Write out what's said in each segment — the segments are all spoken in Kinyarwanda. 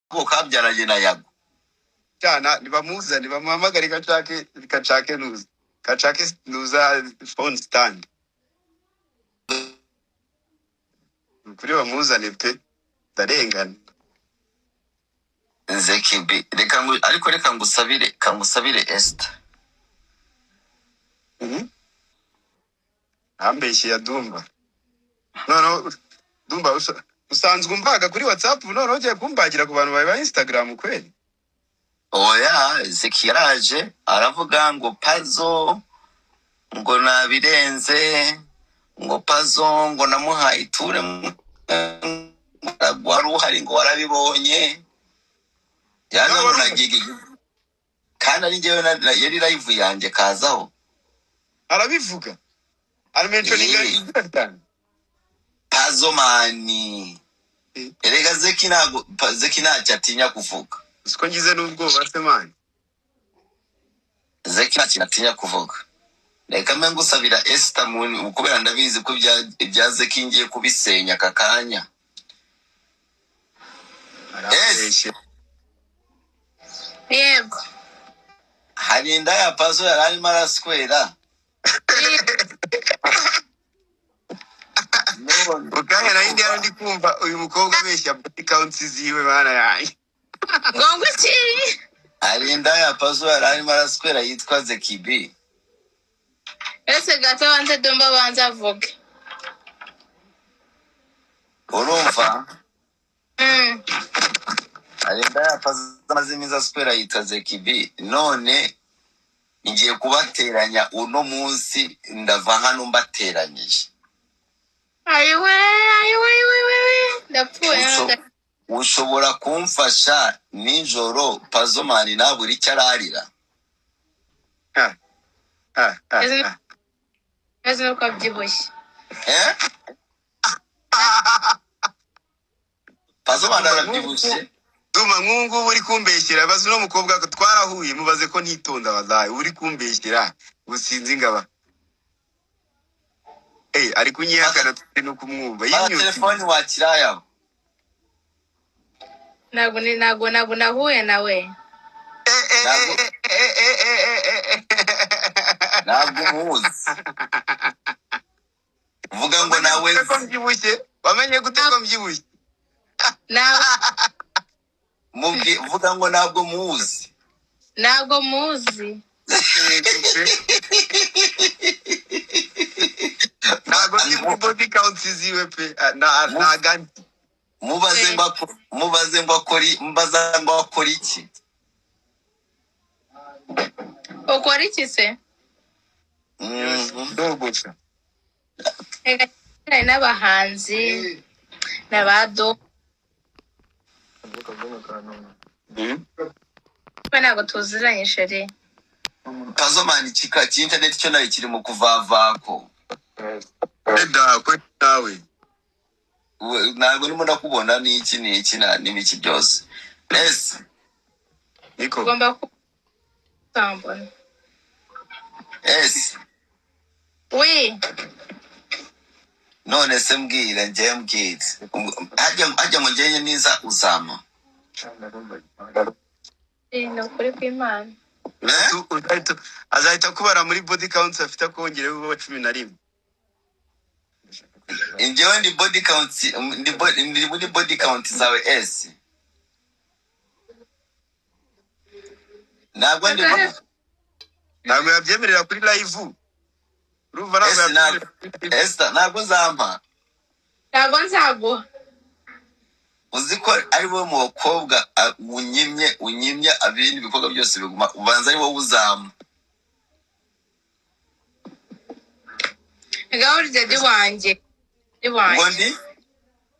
ko kabyaranye na Yago cyana nibamuzane bamuhamagare kacake nuza phone stand kuri bamuzane pe darengana Zekibi reka ngusabire Esther ambeshye ya Dumba no Dumba usanzwe umvaga kuri WhatsApp none ugiye kumbagira ku bantu ba Instagram kweli oya Zeki yaraje aravuga ngo Pazo ngo nabirenze ngo Pazo ngo namuhaye iture wari uhari ngo warabibonye yanonagigi kandi ari njyewe yari live yanjye kazaho arabivuga mentioning Pazo mani erega Zeki ntacyo atinya kuvuga siko ngize n'ubwoba se mani Zeki ntacyo atinya kuvuga reka mbe ngusabira Esther kubera ndabizi ko ibya Zeki ngiye kubisenya akakanya yego hari inda ya Pazo yari arimo araswera ukahera indi ndi kumva uyu mukobwa abeshya body counts ziwe bana yayi ngo iki hari inda ya Pazo yari arimo araswera yitwa Zekibi ese gato banze Dumba banze avuge urumva hari inda ya Pazo amazimiza aswera yitwa Zekibi none ngiye kubateranya uno munsi ndava hano mbateranyije ayiwe ndapfuye ushobora kumfasha nijoro Pazo mani naburi icyo ararira ese nuko abyibushye Pazo mani arabyibushye Duma nkungu uri kumbeshyira bazi no mukobwa twarahuye mubaze ko ntitonda wallahi uri kumbeshyira gusinzi ngaba ari kunyihakana no kumwumva yinyuze telefone wakiraya ntabwo nahuye nawe ntabwo muzi vuga ngo nawe ko mbyibushye wamenye gute ko mbyibushye vuga ngo ntabwo muzi ntabwo ndi body counts ziwe pe naganti mubaze ngo akora iki ukora iki se ndogosha n'abahanzi n'abado ntabwo tuziranye sheri Pazo mani internet cyo nayo kiri mu kuvavako nawe ntabwo ndimo ndakubona n'iki n'ibiki byose ese niko ugomba kutambona ese none se mbwira hajya ngo njyewe niza uzama ni ukuri kw'Imana azahita kubara muri body counts afite akongereho uba 11 njyewe ndi body counts ndi muri body count zawe ese ntabwo yabyemerera kuri live urumva Esther ntabwo zampa ntabwo nzaguha uzi ko ari wowe mu bakobwa unyimye abindi bikorwa byose biguma ubanza ari wowe uzama ngaho uri daddy wanjye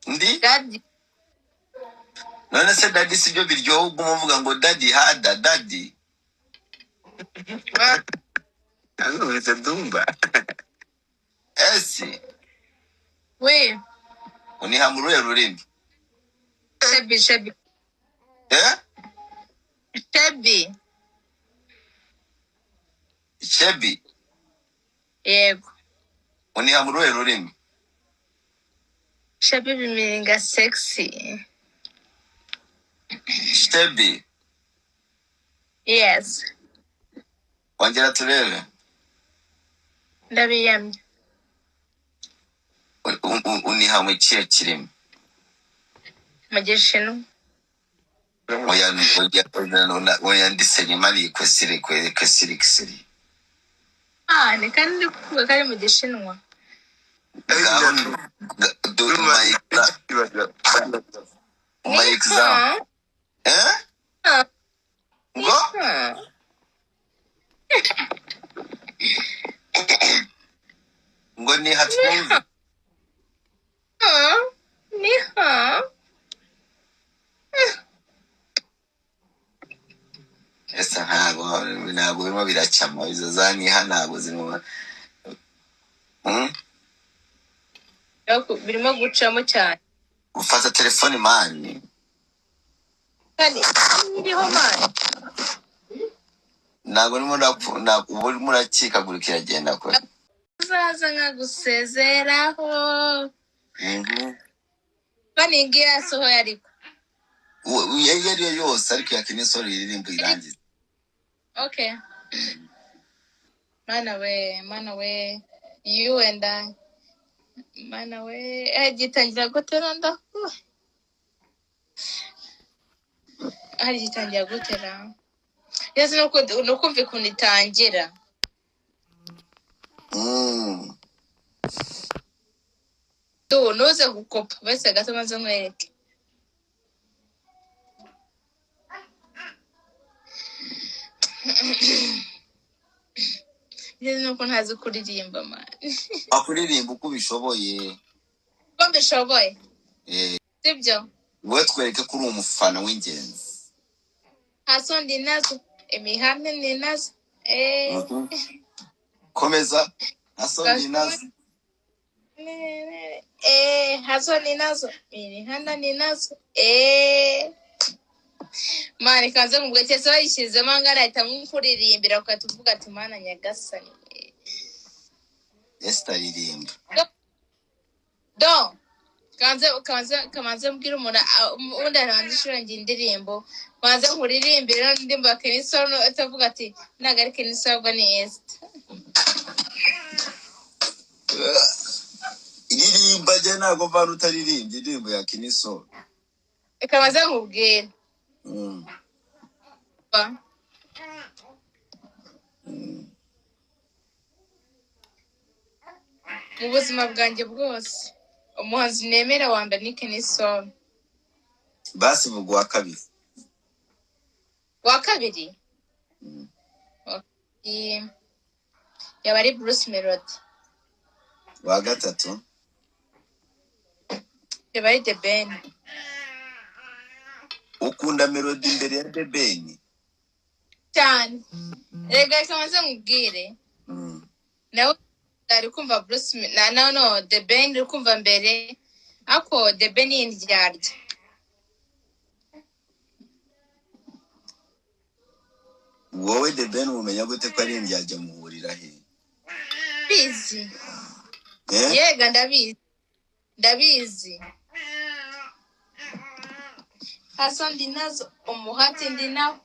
ndi daddy none se daddy sibyo biryoha uguma uvuga ngo daddy hada daddy anuze Dumba ese uniha mu ruhe rurimi shebi shebi yego uniha mu ruhe rurimi shebi bimiringa sexy Shebi Yes. wongera turebe Ndabiyamye. uniha mu kihe kirimo Mu Gishinwa. oya ndise nyimari kwesire kwesiri Ni kandi kuvuga kari mu Gishinwa. my exam ngo ngo ni hatwumve Ni ha. esa ntabwo birimo biracamo izo zaniha ntabwo zirimo Birimo gucamo cyane. ufata telefone mani Kandi iriho mani. ntabwo urimo urakikagurika iragenda kure Uzaza nkagusezeraho. Baningi yasohoye ariko. iyo ariyo yose ariko yakinisoro iririmbo irangiza Okay. Mana we. You and I. Mana we. Gitangira gutera nda. Gitangira gutera. Yesu nukumva ukuntu itangira. Nuze gukopa. Bese gato maze nkwereke. Yesu nuko ntazi kuririmba mani. akuririmba uko ubishoboye Ko mbishoboye. Sibyo? wowe twereke ko uri umufana w'ingenzi Haso ndi nazo. Imihanda ni nazo. komeza haso ndi nazo haso ni nazo. Imihanda ni nazo. Mani kanze mu bweke bayishyizemo angana ahita nkuririmbira ukatuvuga ati mana nyagasani. aririmba Kamanze mbwira umuntu undi aranze ishuri ngira indirimbo banze nkuririmbira n'indirimbo ya Kenisono atavuga ati ntago ari Kenisono ahubwo ni Esther. iririmba jye ntabwo mvana utaririmbye indirimbo ya kinisoro Kamanze nkubwira mu buzima bwanjye bwose umuhanzi nemera wa mbere ni Kenisono. basi vuga uwa kabiri Wa kabiri yaba ari Bruce Melody. wa gatatu yaba ari The Ben. ukunda melody imbere ya The Ben cyane. Rega kamanze nkubwire nawe ari kumva Bruce no The Ben uri kumva mbere ako The Ben y'indyarya. wowe The Ben umenya gute ko ari indyarya muhurira he Bizi. Yega ndabizi. Haso ndi nazo umuhati ndi nawo.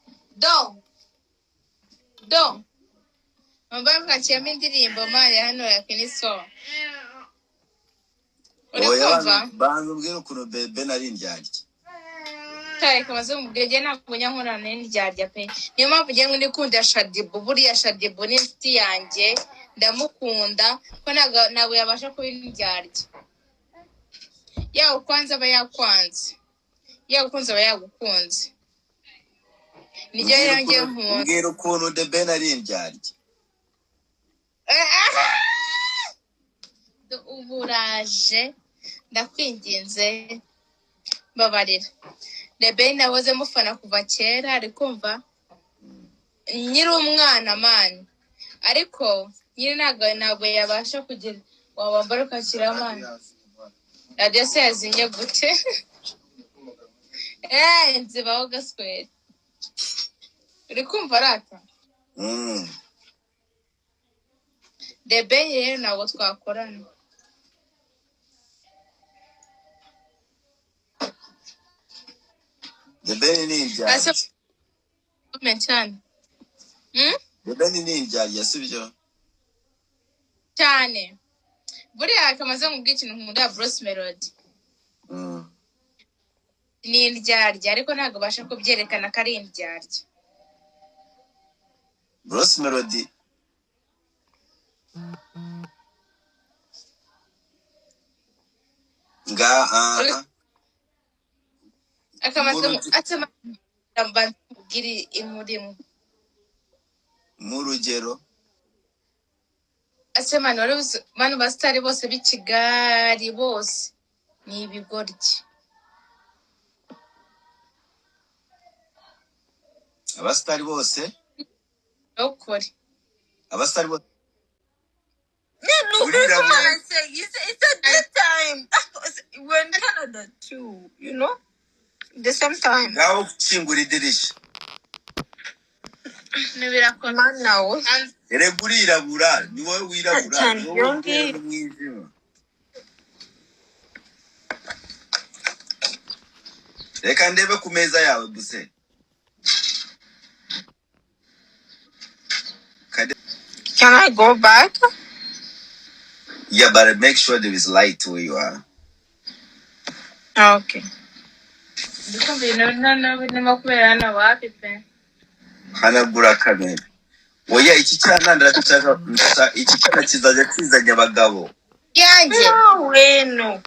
Do. Mbaye mkachiyamo indirimbo mali hano ya Kenisono. Urikumva? banza ubwire ukuntu The Ben ari indyarya Kare kamaze mubwenge ntabwo nyankora n'indyarya pe. Niyo mpamvu ngiye ngikunda Shadibu. Buriya Shadibu ni inshuti yanjye ndamukunda ko ntabwo yabasha kuba indyarya. Yawe kwanza aba yakwanze. Yawe kunze aba yagukunze. Nijyo yanjye nkunda. ubwire ukuntu The Ben ari indyarya uburaje ndakwinginze babarira. The Ben nahoze mufana kuva kera ari kumva nyiri umwana mani ariko nyiri ntabwo yabasha kugira wabambara ukakira mani radiyo se yazinye gute nzibaho gaswera uri kumva arata The Ben rero ntabwo twakorana. The Ben ninja. Comment cyane. The Ben ninja yasubyo. Cyane. Buriya kamaze nkubwira ikintu nkunda Bruce Melody. Ni indyarya ariko ntabwo basha kubyerekana ko ari indyarya. Bruce Melody. Akamaze atema mbangiri imurimo. Mu rugero Asema nore bano bastari bose b'Ikigali bose ni ibigoryi. Abastari bose Okori. Abastari bose No, that's what I say. It's at that time. We're in Canada too, you know? The same time. Ngaho kingura idirisha. Nibirakora. Man now. Eregurira ni wowe wirabura. Yongi. Reka ndebe ku meza yawe buse. Can I go back? Yeah, but make sure there is light where you are. Okay. Ndikumbuye no kubera hano wapi pe. Hanagura kamera. Oya iki cyanandara cyaka iki cyana kizajya kizanya abagabo. Yanjye. No way, no.